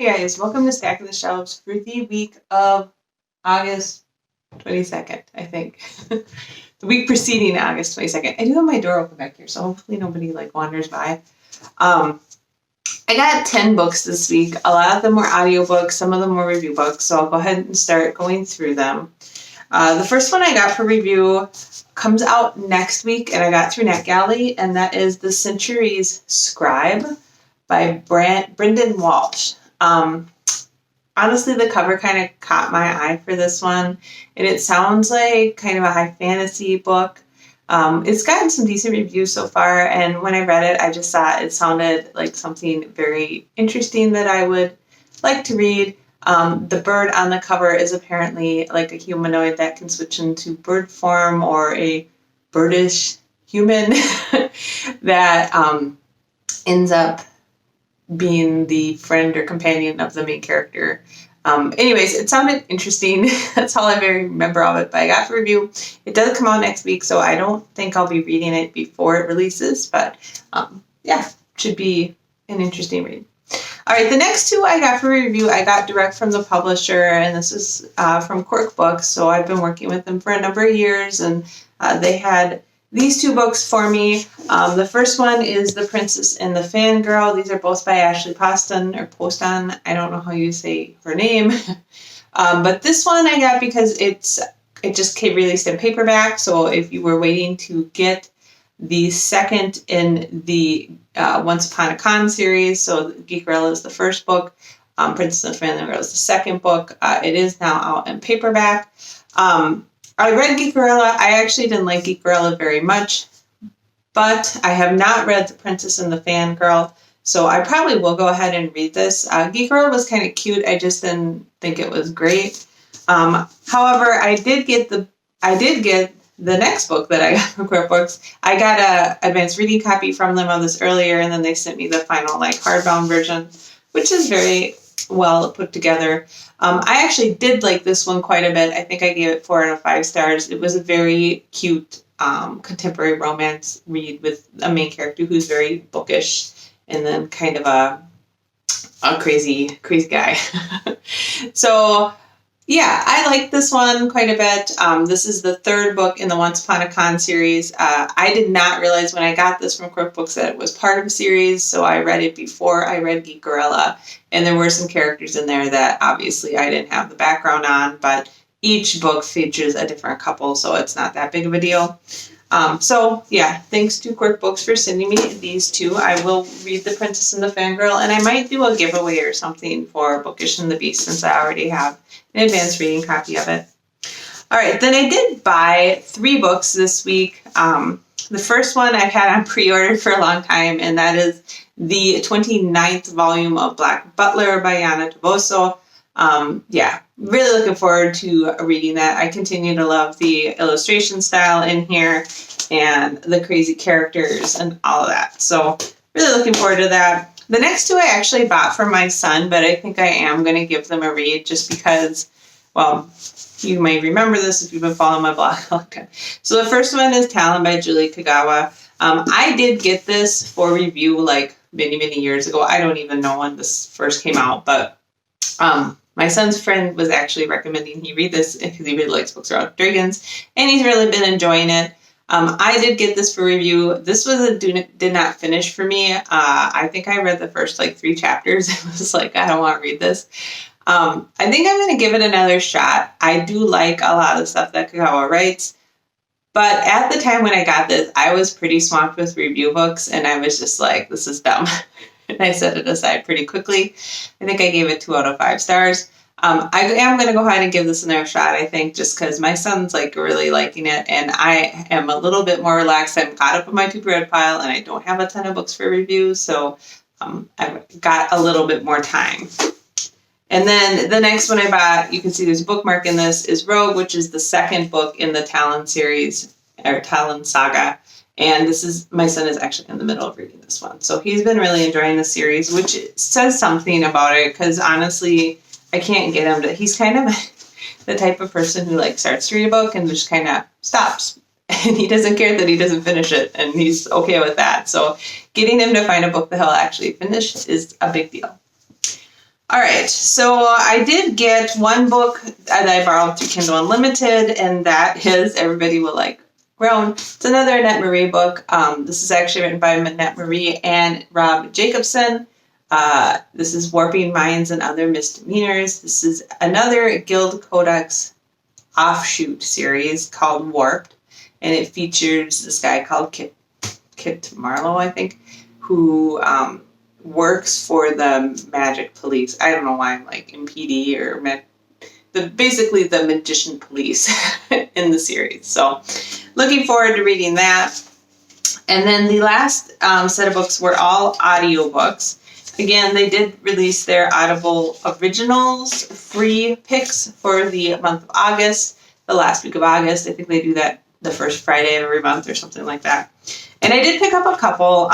Hey guys, welcome to Stacking the Shelves for the week of August 22nd, I think. The week preceding August 22nd. I do have my door open back here, so hopefully nobody wanders by. I got 10 books this week. A lot of them were audiobooks, some of them were review books, so I'll go ahead and start going through them. The first one I got for review comes out next week, and I got through NetGalley, and that is The Centuries Scribe by Brendan Walsh. Honestly, the cover kind of caught my eye for this one, and it sounds like kind of a high fantasy book. It's gotten some decent reviews so far, and when I read it, I just thought it sounded like something very interesting that I would like to read. The bird on the cover is apparently like a humanoid that can switch into bird form, or a birdish human that ends up being the friend or companion of the main character. Anyways, it sounded interesting. That's all I very remember of it, but I got the review. It does come out next week, so I don't think I'll be reading it before it releases, but should be an interesting read. All right, the next two I got for review, I got direct from the publisher, and this is from Quirk Books, so I've been working with them for a number of years, and they had these two books for me. The first one is The Princess and the Fangirl. These are both by Ashley Poston, or Poston. I don't know how you say her name. But this one I got because it just came released in paperback. So if you were waiting to get the second in the Once Upon a Con series, so Geekerella is the first book, Princess and the Fangirl is the second book. It is now out in paperback. I read Geekerella. I actually didn't like Geekerella very much, but I have not read The Princess and the Fangirl, so I probably will go ahead and read this. Geekerella was kind of cute. I just didn't think it was great. However, I did get the next book that I got from Quirk Books. I got a advanced reading copy from them of this earlier, and then they sent me the final hardbound version, which is very well put together. I actually did like this one quite a bit. I think I gave it 4 out of 5 stars. It was a very cute contemporary romance read with a main character who's very bookish, and then kind of a crazy guy. So yeah, I like this one quite a bit. This is the third book in the Once Upon a Con series. I did not realize when I got this from Quirk Books that it was part of a series, so I read it before I read Geekerella, and there were some characters in there that obviously I didn't have the background on, but each book features a different couple, so it's not that big of a deal. So yeah, thanks to Quirk Books for sending me these two. I will read The Princess and the Fangirl, and I might do a giveaway or something for Bookish and the Beast, since I already have an advanced reading copy of it. All right, then I did buy 3 books this week. The first one I've had on pre-order for a long time, and that is the 29th volume of Black Butler by Yana Toboso. Really looking forward to reading that. I continue to love the illustration style in here and the crazy characters and all of that. So really looking forward to that. The next 2 I actually bought for my son, but I think I am going to give them a read just because, well, you may remember this if you've been following my blog. Okay. So the first one is Talon by Julie Kagawa. I did get this for review many years ago. I don't even know when this first came out, but my son's friend was actually recommending he read this because he really likes books about dragons, and he's really been enjoying it. I did get this for review. This was did not finish for me. I think I read the first 3 chapters. It was I don't want to read this. I think I'm going to give it another shot. I do like a lot of stuff that Kagawa writes, but at the time when I got this, I was pretty swamped with review books, and I was just this is dumb. And I set it aside pretty quickly. I think I gave it 2 out of 5 stars. I am going to go ahead and give this another shot, I think, just because my son's really liking it, and I am a little bit more relaxed. I'm caught up on my to-be-read pile, and I don't have a ton of books for review, so I've got a little bit more time. And then the next one I bought, you can see there's a bookmark in this, is Rogue, which is the second book in the Talon series, or Talon saga. And my son is actually in the middle of reading this one. So he's been really enjoying the series, which says something about it, because honestly, I can't get him to, he's kind of the type of person who starts to read a book and just kind of stops. And he doesn't care that he doesn't finish it, and he's okay with that. So getting him to find a book that he'll actually finish is a big deal. All right, so I did get one book that I borrowed through Kindle Unlimited, and that is Everybody Will Like Grown. It's another Annette Marie book. This is actually written by Annette Marie and Rob Jacobson. This is Warping Minds and Other Misdemeanors. This is another Guild Codex offshoot series called Warped, and it features this guy called Kit Marlowe, I think, who works for the magic police. I don't know why I'm like MPD or basically the magician police in the series. So looking forward to reading that. And then the last set of books were all audiobooks. Again, they did release their Audible Originals free picks for the month of August, the last week of August. I think they do that the first Friday of every month or something like that. And I did pick up a couple.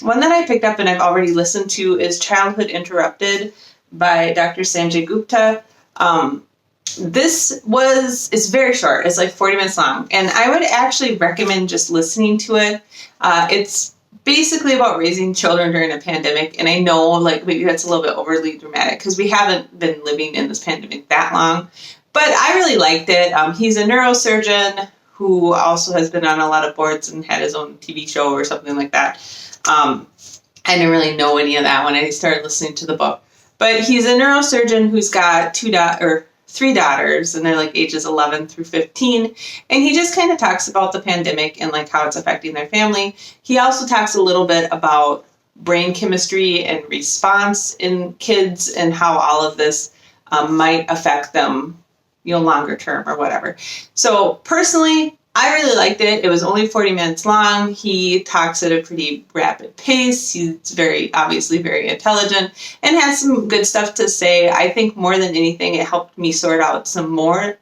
One that I picked up and I've already listened to is Childhood Interrupted by Dr. Sanjay Gupta. It's very short. It's like 40 minutes long. And I would actually recommend just listening to it. It's basically about raising children during a pandemic. And I know like maybe that's a little bit overly dramatic because we haven't been living in this pandemic that long. But I really liked it. He's a neurosurgeon who also has been on a lot of boards and had his own TV show or something like that. I didn't really know any of that when I started listening to the book. But he's a neurosurgeon who's got three daughters, and they're like ages 11 through 15. And he just kind of talks about the pandemic and like how it's affecting their family. He also talks a little bit about brain chemistry and response in kids and how all of this might affect them, longer term or whatever. So personally, I really liked it. It was only 40 minutes long. He talks at a pretty rapid pace. He's obviously very intelligent and has some good stuff to say. I think more than anything, it helped me sort out some of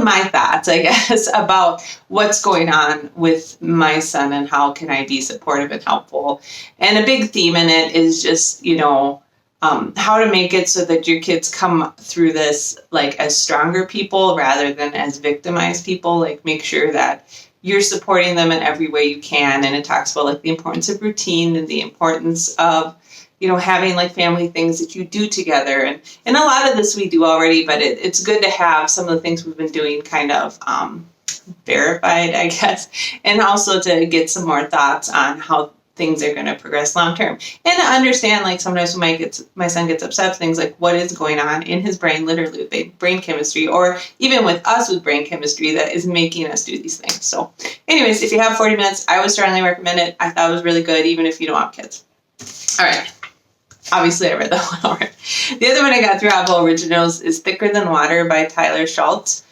my thoughts, I guess, about what's going on with my son and how can I be supportive and helpful. And a big theme in it is just, how to make it so that your kids come through this like as stronger people rather than as victimized people. Like make sure that you're supporting them in every way you can. And it talks about like the importance of routine and the importance of, having like family things that you do together. And a lot of this we do already, but it's good to have some of the things we've been doing kind of verified, I guess. And also to get some more thoughts on how things are going to progress long term, and to understand like sometimes when my son gets upset, things like what is going on in his brain, literally with brain chemistry, or even with us with brain chemistry that is making us do these things. So anyways, if you have 40 minutes, I would strongly recommend it. I thought it was really good, even if you don't have kids. All right. Obviously, I read that one already. The other one I got through Audible Originals is Thicker Than Water by Tyler Schultz.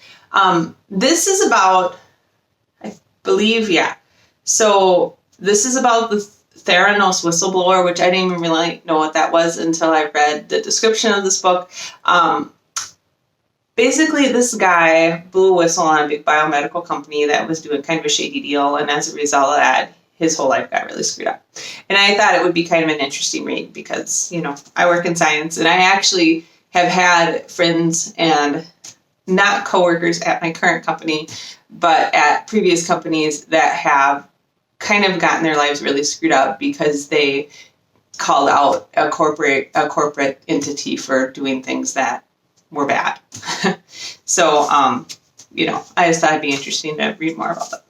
This is about, I believe, so this is about the Theranos whistleblower, which I didn't even really know what that was until I read the description of this book. Basically, this guy blew a whistle on a big biomedical company that was doing kind of a shady deal, and as a result of that, his whole life got really screwed up. And I thought it would be kind of an interesting read because, I work in science, and I actually have had friends and not coworkers at my current company, but at previous companies that have kind of gotten their lives really screwed up because they called out a corporate entity for doing things that were bad. So, I just thought it'd be interesting to read more about that.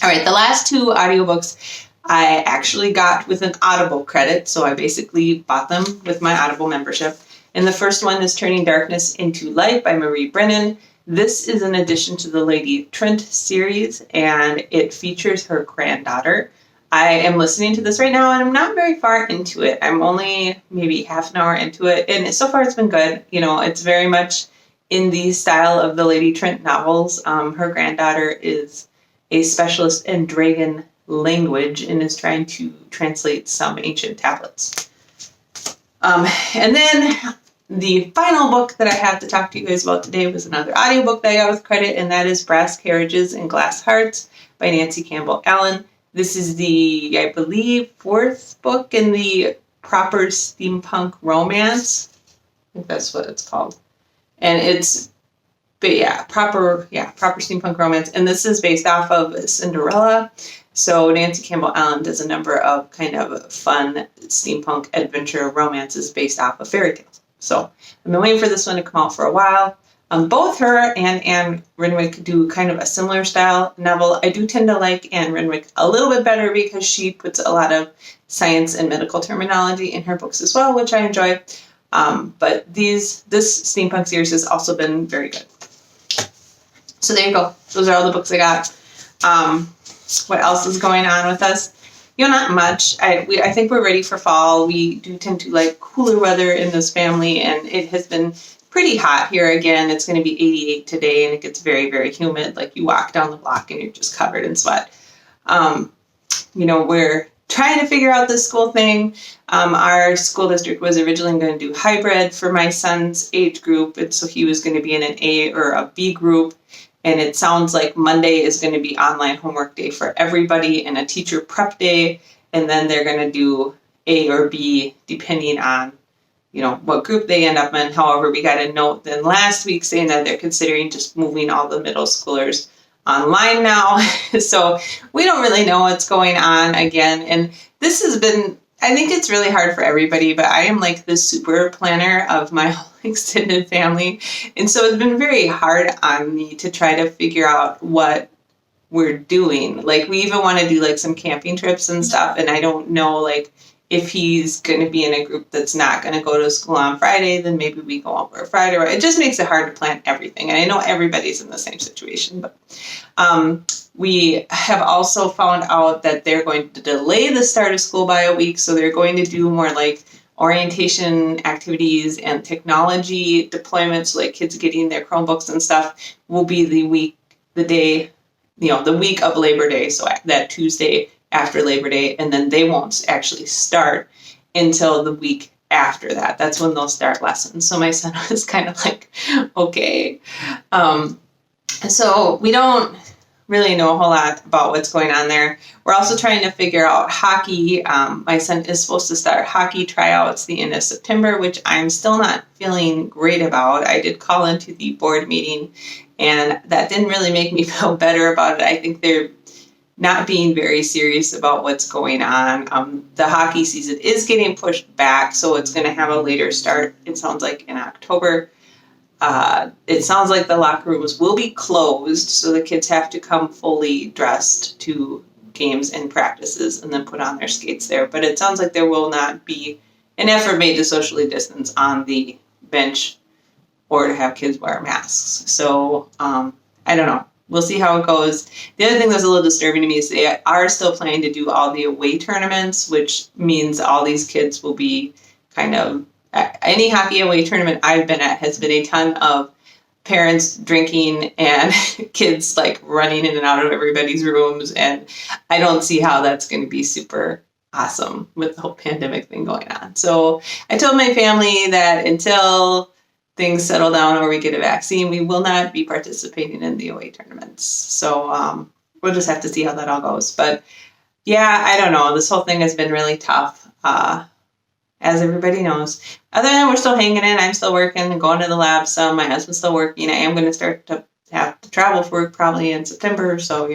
All right, the last two audiobooks I actually got with an Audible credit, so I basically bought them with my Audible membership. And the first one is Turning Darkness into Light by Marie Brennan. This is an addition to the Lady Trent series, and it features her granddaughter. I am listening to this right now, and I'm not very far into it. I'm only maybe half an hour into it, and so far it's been good. It's very much in the style of the Lady Trent novels. Her granddaughter is a specialist in dragon language and is trying to translate some ancient tablets. And then the final book that I have to talk to you guys about today was another audiobook that I got with credit, and that is Brass Carriages and Glass Hearts by Nancy Campbell Allen. This is the, I believe, fourth book in the Proper Steampunk Romance. I think that's what it's called. And proper steampunk romance. And this is based off of Cinderella. So Nancy Campbell Allen does a number of kind of fun steampunk adventure romances based off of fairy tales. So I've been waiting for this one to come out for a while. Both her and Anne Renwick do kind of a similar style novel. I do tend to like Anne Renwick a little bit better because she puts a lot of science and medical terminology in her books as well, which I enjoy. But this steampunk series has also been very good. So there you go. Those are all the books I got. What else is going on with us? Not much. I think we're ready for fall. We do tend to like cooler weather in this family, and it has been pretty hot here again. It's going to be 88 today, and it gets very, very humid. Like you walk down the block and you're just covered in sweat. We're trying to figure out this school thing. Our school district was originally going to do hybrid for my son's age group, and so he was going to be in an A or a B group. And it sounds like Monday is going to be online homework day for everybody and a teacher prep day. And then they're going to do A or B depending on, what group they end up in. However, we got a note then last week saying that they're considering just moving all the middle schoolers online now. So we don't really know what's going on again. And this has been, I think it's really hard for everybody, but I am like the super planner of my whole extended family. And so it's been very hard on me to try to figure out what we're doing. Like we even want to do like some camping trips and stuff. And I don't know like if he's going to be in a group that's not going to go to school on Friday, then maybe we go over Friday. It just makes it hard to plan everything. And I know everybody's in the same situation, but we have also found out that they're going to delay the start of school by a week. So they're going to do more like orientation activities and technology deployments, like kids getting their Chromebooks and stuff, will be the week of Labor Day. So that Tuesday after Labor Day, and then they won't actually start until the week after that. That's when they'll start lessons. So my son was kind of like, okay. So we don't really know a whole lot about what's going on there. We're also trying to figure out hockey. My son is supposed to start hockey tryouts the end of September, which I'm still not feeling great about. I did call into the board meeting, and that didn't really make me feel better about it. I think they're not being very serious about what's going on. The hockey season is getting pushed back, so it's going to have a later start, it sounds like, in October. It sounds like the locker rooms will be closed, so the kids have to come fully dressed to games and practices and then put on their skates there. But it sounds like there will not be an effort made to socially distance on the bench or to have kids wear masks. So I don't know. We'll see how it goes. The other thing that's a little disturbing to me is they are still planning to do all the away tournaments, which means all these kids will be kind of, any hockey away tournament I've been at has been a ton of parents drinking and kids like running in and out of everybody's rooms. And I don't see how that's going to be super awesome with the whole pandemic thing going on. So I told my family that until things settle down or we get a vaccine, we will not be participating in the away tournaments. So we'll just have to see how that all goes. But yeah, I don't know. This whole thing has been really tough, as everybody knows. Other than we're still hanging in, I'm still working and going to the lab some. My husband's still working. I am going to start to have to travel for work probably in September. So,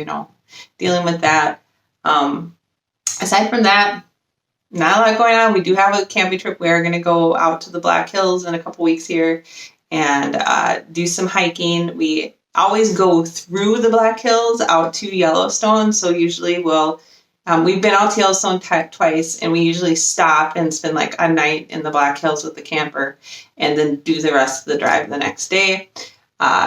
dealing with that. Aside from that, not a lot going on. We do have a camping trip. We are going to go out to the Black Hills in a couple weeks here and do some hiking. We always go through the Black Hills out to Yellowstone. So usually we've been out to Yellowstone twice, and we usually stop and spend like a night in the Black Hills with the camper and then do the rest of the drive the next day.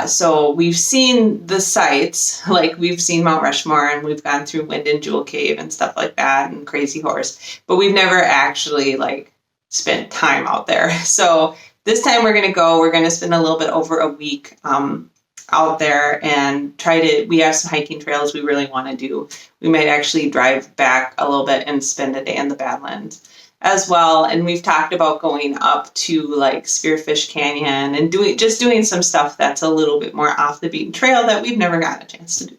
So we've seen the sites, like we've seen Mount Rushmore, and we've gone through Wind and Jewel Cave and stuff like that, and Crazy Horse, but we've never actually like spent time out there. So this time we're going to spend a little bit over a week out there and we have some hiking trails we really want to do. We might actually drive back a little bit and spend a day in the Badlands as well. And we've talked about going up to like Spearfish Canyon and doing some stuff that's a little bit more off the beaten trail that we've never gotten a chance to do.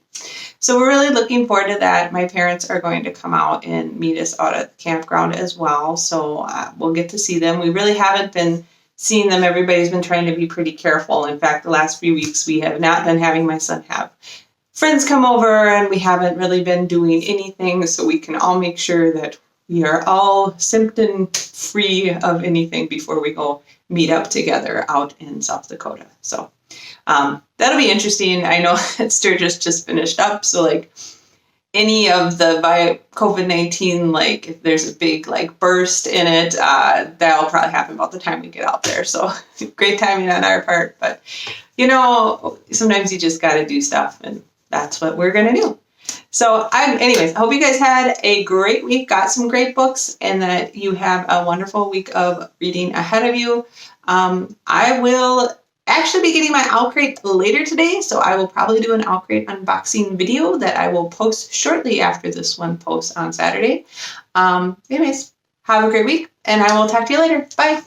So we're really looking forward to that. My parents are going to come out and meet us out at the campground as well. So we'll get to see them. We really haven't been seeing them. Everybody's been trying to be pretty careful. In fact, the last few weeks we have not been having my son have friends come over and we haven't really been doing anything, so we can all make sure that we are all symptom free of anything before we go meet up together out in South Dakota. So that'll be interesting. I know that Sturgis just finished up, so like any of the COVID-19, like if there's a big like burst in it, that'll probably happen about the time we get out there. So great timing on our part, but you know, sometimes you just got to do stuff, and that's what we're gonna do. So anyways, I hope you guys had a great week, got some great books, and that you have a wonderful week of reading ahead of you. I will actually be getting my Owl Crate later today, so I will probably do an Owl Crate unboxing video that I will post shortly after this one posts on Saturday. Anyways, have a great week, and I will talk to you later. Bye.